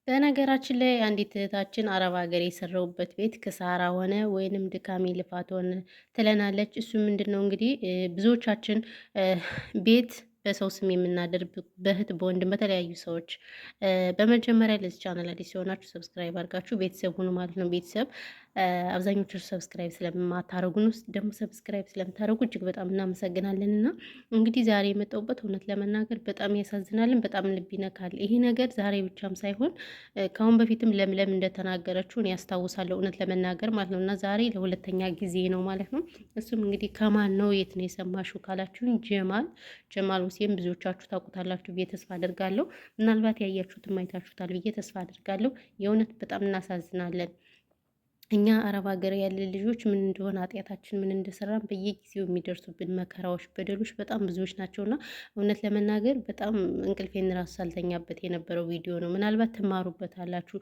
በነገራችን ላይ አንዲት እህታችን አረብ ሀገር የሰራሁበት ቤት ክሳራ ሆነ ወይንም ድካሜ ልፋት ሆነ ትለናለች። እሱ ምንድነው እንግዲህ ብዙዎቻችን ቤት በሰው ስም የምናደርግ በእህት በወንድም በተለያዩ ሰዎች በመጀመሪያ ለዚህ ቻናል አዲስ ሲሆናችሁ ሰብስክራይብ አድርጋችሁ ቤተሰብ ሁኑ ማለት ነው። ቤተሰብ አብዛኞቹ ሰብስክራይብ ስለማታደርጉን ውስጥ ደግሞ ሰብስክራይብ ስለምታደርጉ እጅግ በጣም እናመሰግናለን። እና እንግዲህ ዛሬ የመጣሁበት እውነት ለመናገር በጣም ያሳዝናልን፣ በጣም ልብ ይነካል። ይሄ ነገር ዛሬ ብቻም ሳይሆን ከአሁን በፊትም ለምለም እንደተናገረችው እኔ ያስታውሳለሁ እውነት ለመናገር ማለት ነው። እና ዛሬ ለሁለተኛ ጊዜ ነው ማለት ነው። እሱም እንግዲህ ከማን ነው የት ነው የሰማሽው ካላችሁኝ፣ ጀማል ሁሴን ብዙዎቻችሁ ታውቁታላችሁ ብዬ ተስፋ አድርጋለሁ። ምናልባት ያያችሁትም አይታችሁታል ብዬ ተስፋ አድርጋለሁ። የእውነት በጣም እናሳዝናለን። እኛ አረብ ሀገር ያለ ልጆች ምን እንደሆነ ኃጢአታችን ምን እንደሰራን በየጊዜው የሚደርሱብን መከራዎች፣ በደሎች በጣም ብዙዎች ናቸውና እውነት ለመናገር በጣም እንቅልፌን ራሱ ሳልተኛበት የነበረው ቪዲዮ ነው። ምናልባት ትማሩበታላችሁ።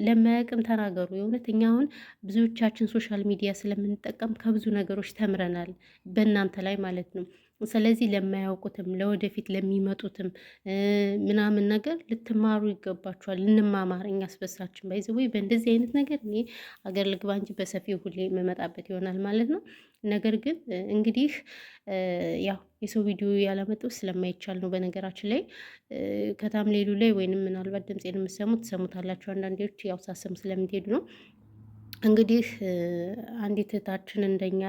ለማያውቅም ተናገሩ። የእውነት እኛ አሁን ብዙዎቻችን ሶሻል ሚዲያ ስለምንጠቀም ከብዙ ነገሮች ተምረናል፣ በእናንተ ላይ ማለት ነው። ስለዚህ ለማያውቁትም ለወደፊት ለሚመጡትም ምናምን ነገር ልትማሩ ይገባችኋል። ልንማማር እኛ አስበሳችን ባይዘወይ በእንደዚህ አይነት ነገር እኔ አገር ልግባ እንጂ በሰፊው ሁሌ የምመጣበት ይሆናል ማለት ነው። ነገር ግን እንግዲህ ያው የሰው ቪዲዮ ያላመጣው ስለማይቻል ነው። በነገራችን ላይ ከታምሌሉ ላይ ወይንም ምናልባት ድምፄን የምትሰሙት ትሰሙታላችሁ። አንዳንዴዎች ያው ሳሰሙ ስለምትሄዱ ነው። እንግዲህ አንዲት እህታችን እንደኛ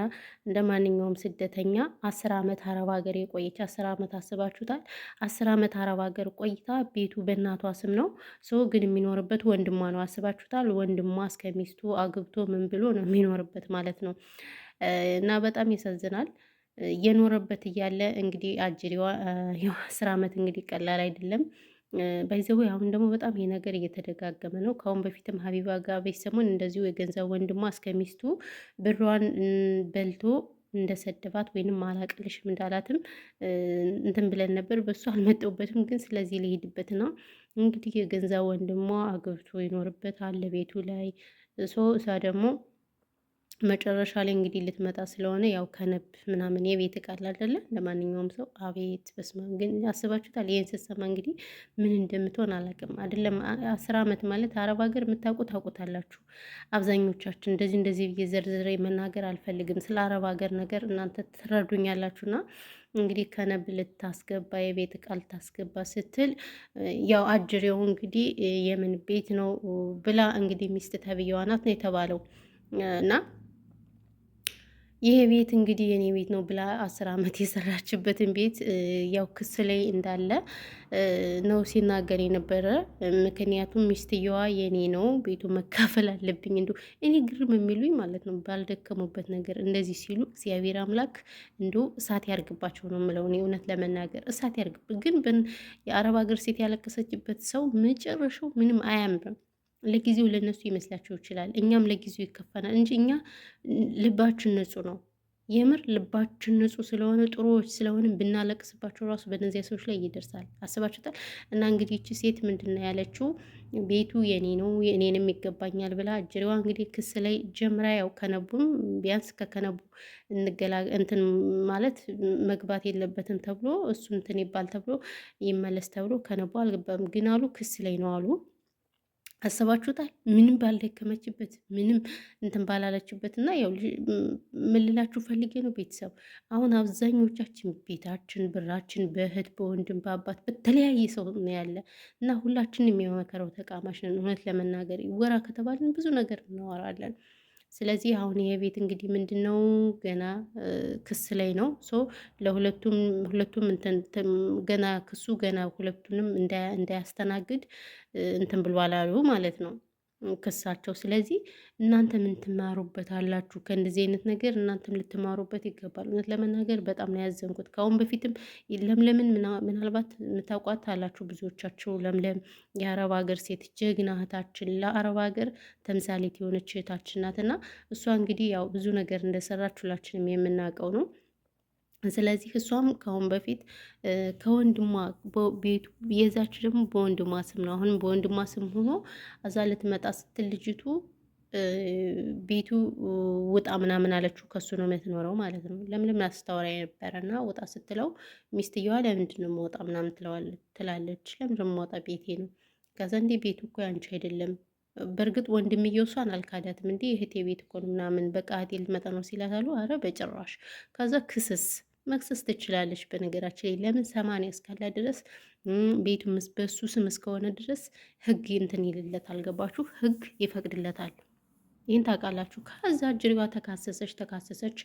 እንደ ማንኛውም ስደተኛ 10 ዓመት አረብ ሀገር የቆየች 10 ዓመት አስባችሁታል። 10 ዓመት አረብ ሀገር ቆይታ ቤቱ በእናቷ ስም ነው። ሰው ግን የሚኖርበት ወንድሟ ነው። አስባችሁታል። ወንድሟ እስከ ሚስቱ አግብቶ ምን ብሎ ነው የሚኖርበት ማለት ነው። እና በጣም ያሳዝናል። እየኖረበት እያለ እንግዲህ አጅሬዋ 10 ዓመት እንግዲህ ቀላል አይደለም። ባይዘዌ አሁን ደግሞ በጣም ይሄ ነገር እየተደጋገመ ነው። ከአሁን በፊትም ሀቢባ ጋር በሰሞን እንደዚሁ የገንዘብ ወንድሟ እስከ ሚስቱ ብሯን በልቶ እንደሰደባት ወይንም አላቅልሽም እንዳላትም እንትን ብለን ነበር። በሱ አልመጣሁበትም፣ ግን ስለዚህ ልሄድበት ነው። እንግዲህ የገንዘብ ወንድሟ አግብቶ ይኖርበታል ቤቱ ላይ እሷ ደግሞ መጨረሻ ላይ እንግዲህ ልትመጣ ስለሆነ ያው ከነብ ምናምን የቤት እቃ አለ አይደለ? ለማንኛውም ሰው አቤት በስማም። ግን አስባችሁታል? ይህን ስትሰማ እንግዲህ ምን እንደምትሆን አላውቅም። አይደለም 10 ዓመት ማለት አረብ ሀገር የምታውቁ ታውቁታላችሁ። አብዛኞቻችን እንደዚህ ብዬ ዘርዝሬ መናገር አልፈልግም። ስለ አረብ ሀገር ነገር እናንተ ትረዱኛላችሁና እንግዲህ ከነብ ልታስገባ የቤት እቃ ልታስገባ ስትል ያው አጅሬው እንግዲህ የምን ቤት ነው ብላ እንግዲህ ሚስት ተብዬዋ ናት ነው የተባለው እና ይሄ ቤት እንግዲህ የኔ ቤት ነው ብላ 10 ዓመት የሰራችበትን ቤት ያው ክስ ላይ እንዳለ ነው ሲናገር የነበረ። ምክንያቱም ሚስትየዋ የኔ ነው ቤቱ መካፈል አለብኝ። እንዲ እኔ ግርም የሚሉኝ ማለት ነው ባልደከሙበት ነገር እንደዚህ ሲሉ እግዚአብሔር አምላክ እንዲ እሳት ያርግባቸው ነው የምለው እኔ እውነት ለመናገር እሳት ያርግብ። ግን የአረብ ሀገር ሴት ያለቀሰችበት ሰው መጨረሻው ምንም አያምርም። ለጊዜው ለነሱ ይመስላቸው ይችላል። እኛም ለጊዜው ይከፈናል እንጂ እኛ ልባችን ንጹህ ነው። የምር ልባችን ንጹህ ስለሆነ ጥሩዎች ስለሆነ ብናለቅስባቸው ራሱ በነዚያ ሰዎች ላይ ይደርሳል። አስባችሁታል? እና እንግዲህ ይቺ ሴት ምንድን ነው ያለችው? ቤቱ የኔ ነው የኔንም ይገባኛል ብላ እጅሬዋ እንግዲህ ክስ ላይ ጀምራ ያው ከነቡም ቢያንስ ከከነቡ እንትን ማለት መግባት የለበትም ተብሎ እሱ እንትን ይባል ተብሎ ይመለስ ተብሎ ከነቡ አልገባም ግን አሉ ክስ ላይ ነው አሉ። አስባችሁታል? ምንም ባልደከመችበት ምንም እንትን ባላለችበት እና ያው ምን ልላችሁ ፈልጌ ነው ቤተሰብ፣ አሁን አብዛኞቻችን ቤታችን ብራችን በእህት በወንድም በአባት በተለያየ ሰው ነው ያለ እና ሁላችንም የመከረው ተቃማሽ ነን። እውነት ለመናገር ወራ ከተባልን ብዙ ነገር እናወራለን። ስለዚህ አሁን ይሄ ቤት እንግዲህ ምንድነው ገና ክስ ላይ ነው። ሶ ሁለቱም ገና ክሱ ገና ሁለቱንም እንዳያስተናግድ እንትን ብሏል አሉ ማለት ነው ክሳቸው። ስለዚህ እናንተ ምን ትማሩበት አላችሁ? ከእንደዚህ አይነት ነገር እናንተም ልትማሩበት ይገባል። እውነት ለመናገር በጣም ነው ያዘንኩት። ከአሁን በፊትም ለምለምን ምናልባት የምታውቋት አላችሁ ብዙዎቻችሁ። ለምለም የአረብ ሀገር ሴት ጀግና እህታችን፣ ለአረብ ሀገር ተምሳሌት የሆነች እህታችን ናት እና እሷ እንግዲህ ያው ብዙ ነገር እንደሰራች ሁላችንም የምናውቀው ነው። ስለዚህ እሷም ከአሁን በፊት ከወንድሟ ቤቱ የዛች ደግሞ በወንድሟ ስም ነው። አሁንም በወንድሟ ስም ሆኖ እዛ ልትመጣ ስትል ልጅቱ ቤቱ ውጣ ምናምን አለችው። ከሱ ነው የምትኖረው ማለት ነው። ለምለም አስታወራ የነበረና ውጣ ስትለው ሚስትየዋ ለምንድን ነው የምወጣ ምናምን ትላለች። ለምንድን ነው የምወጣ ቤቴ ነው ከዛ እንዴ ቤቱ እኮ ያንቺ አይደለም። በእርግጥ ወንድምየው እሷን አልካዳትም። እንዴ እህቴ ቤት እኮ ነው ምናምን በቃ እህቴ ልትመጣ ነው ሲላት አሉ። አረ በጭራሽ። ከዛ ክስስ መክሰስ ትችላለች። በነገራችን ላይ ለምን 80 እስካላ ድረስ ቤቱ በሱ ስም እስከሆነ ድረስ ህግ እንትን ይልለት አልገባችሁ? ህግ ይፈቅድለታል። ይህን ታውቃላችሁ። ከዛ ጅሪባ ተካሰሰች።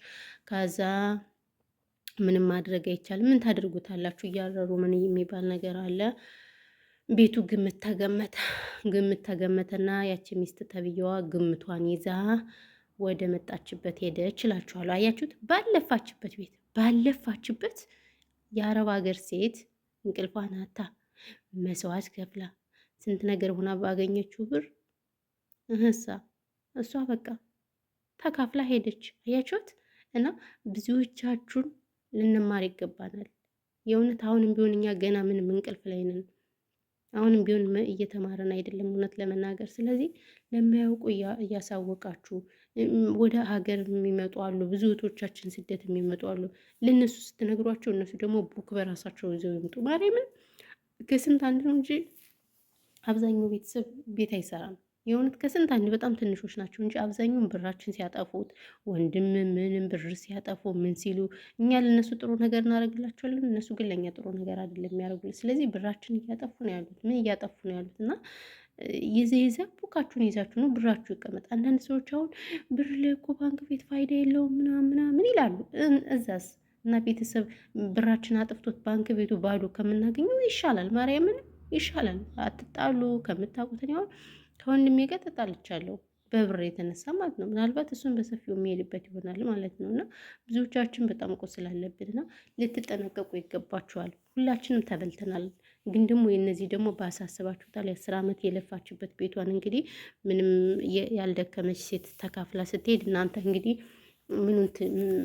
ከዛ ምንም ማድረግ አይቻልም። ምን ታደርጉታላችሁ? እያረሩ ምን የሚባል ነገር አለ። ቤቱ ግምት ተገመተና ያቺ ሚስት ተብዬዋ ግምቷን ይዛ ወደ መጣችበት ሄደች እላችኋለሁ። አያችሁት? ባለፋችበት የአረብ ሀገር ሴት እንቅልፏን አታ መስዋዕት ከፍላ ስንት ነገር ሆና ባገኘችው ብር እሷ በቃ ተካፍላ ሄደች። አያችሁት? እና ብዙዎቻችሁን ልንማር ይገባናል። የእውነት አሁንም ቢሆን እኛ ገና ምንም እንቅልፍ ላይ ነን። አሁንም ቢሆን እየተማረን አይደለም እውነት ለመናገር። ስለዚህ ለማያውቁ እያሳወቃችሁ ወደ ሀገር የሚመጡ አሉ፣ ብዙ እህቶቻችን ስደት የሚመጡ አሉ። ለእነሱ ስትነግሯቸው እነሱ ደግሞ ቡክ በራሳቸው ይዘው ይምጡ። ማርያምን ከስንት አንድ ነው እንጂ አብዛኛው ቤተሰብ ቤት አይሰራም። የእውነት ከስንት አንድ በጣም ትንሾች ናቸው እንጂ አብዛኛውን ብራችን ሲያጠፉት ወንድም ምንም ብር ሲያጠፉ ምን ሲሉ እኛ ለእነሱ ጥሩ ነገር እናደርግላቸዋለን። እነሱ ግን ለእኛ ጥሩ ነገር አይደለም የሚያደርጉልን። ስለዚህ ብራችን እያጠፉ ነው ያሉት። ምን እያጠፉ ነው ያሉት? እና ይዘ ቡካችሁን ይዛችሁ ነው ብራችሁ ይቀመጥ። አንዳንድ ሰዎች አሁን ብር ላይ እኮ ባንክ ቤት ፋይዳ የለውም ምናምን ይላሉ። እዛስ እና ቤተሰብ ብራችን አጥፍቶት ባንክ ቤቱ ባዶ ከምናገኘው ይሻላል። ማርያምን ይሻላል። አትጣሉ። ከምታውቁት አሁን ከወንድሜ ጋር ተጣልቻለሁ በብር የተነሳ ማለት ነው። ምናልባት እሱን በሰፊው የሚሄድበት ይሆናል ማለት ነው። እና ብዙዎቻችን በጣም ቁስል አለብን እና ልትጠነቀቁ ይገባችኋል። ሁላችንም ተበልተናል። ግን ደግሞ የነዚህ ደግሞ ባሳስባችሁታል። የ10 ዓመት የለፋችበት ቤቷን እንግዲህ ምንም ያልደከመች ሴት ተካፍላ ስትሄድ እናንተ እንግዲህ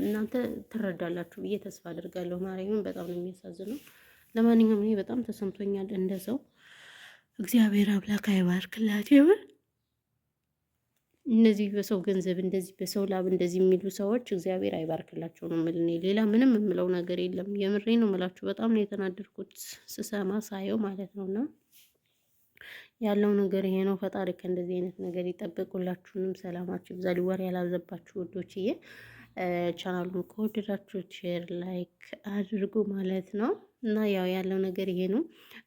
እናንተ ትረዳላችሁ ብዬ ተስፋ አድርጋለሁ። ማርያምን በጣም ነው የሚያሳዝነው። ለማንኛውም እኔ በጣም ተሰምቶኛል እንደ ሰው። እግዚአብሔር አምላክ አይባርክላት። ይሁን እነዚህ በሰው ገንዘብ እንደዚህ በሰው ላብ እንደዚህ የሚሉ ሰዎች እግዚአብሔር አይባርክላቸው ነው የምል። እኔ ሌላ ምንም የምለው ነገር የለም። የምሬ ነው የምላችሁ። በጣም ነው የተናደድኩት ስሰማ ሳየው ማለት ነው። እና ያለው ነገር ይሄ ነው። ፈጣሪ ከእንደዚህ አይነት ነገር ይጠብቁላችሁንም ሰላማችሁ ይብዛ። ወሬ ያላዘባችሁ ውዶችዬ፣ ቻናሉን ከወደዳችሁት ሼር ላይክ አድርጉ ማለት ነው። እና ያው ያለው ነገር ይሄ ነው።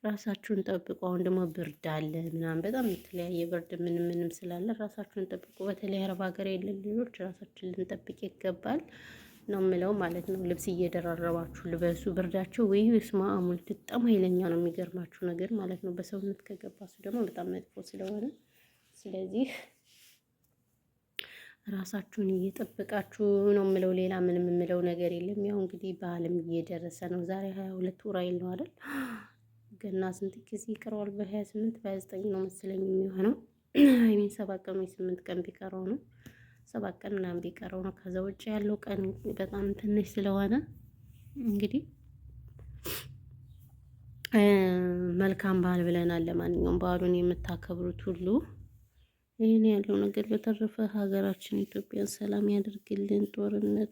ራሳችሁን ጠብቁ። አሁን ደግሞ ብርድ አለ ምናምን በጣም የተለያየ ብርድ ምንም ስላለ ራሳችሁን ጠብቁ። በተለይ አረብ ሀገር የለን ልጆች ራሳችን ልንጠብቅ ይገባል ነው የምለው ማለት ነው። ልብስ እየደራረባችሁ ልበሱ። ብርዳቸው ወይ ስማ አሙል በጣም ኃይለኛ ነው የሚገርማችሁ ነገር ማለት ነው። በሰውነት ከገባሱ ደግሞ በጣም መጥፎ ስለሆነ ስለዚህ ራሳችሁን እየጠበቃችሁ ነው የምለው። ሌላ ምንም የምለው ነገር የለም። ያው እንግዲህ በዓልም እየደረሰ ነው። ዛሬ 22 ኡራኤል ነው አይደል? ገና ስንት ጊዜ ይቀረዋል? በ28 በ29 ነው መሰለኝ የሚሆነው። አይሚን 7 ቀን ወይ 8 ቀን ቢቀረው ነው 7 ቀን ምናምን ቢቀረው ነው። ከዛ ውጭ ያለው ቀን በጣም ትንሽ ስለሆነ እንግዲህ መልካም በዓል ብለናል። ለማንኛውም በዓሉን የምታከብሩት ሁሉ ይህን ያለው ነገር። በተረፈ ሀገራችን ኢትዮጵያን ሰላም ያደርግልን። ጦርነት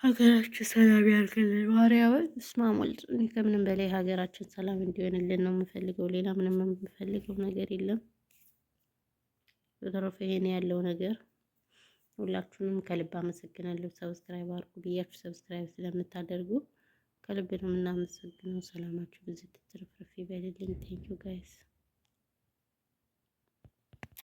ሀገራችን ሰላም ያደርግልን። ማርያምን እስማም ወልድ። እኔ ከምንም በላይ ሀገራችን ሰላም እንዲሆንልን ነው የምፈልገው። ሌላ ምንም የምፈልገው ነገር የለም። በተረፈ ይሄን ያለው ነገር። ሁላችሁንም ከልብ አመሰግናለሁ። ሰብስክራይብ አድርጉ ብያችሁ ሰብስክራይብ ስለምታደርጉ ከልብ ነው የምናመሰግነው። ሰላማችሁ ብዙ ትትርፍርፍ ይበልልኝ። ቴንኪው ጋይስ።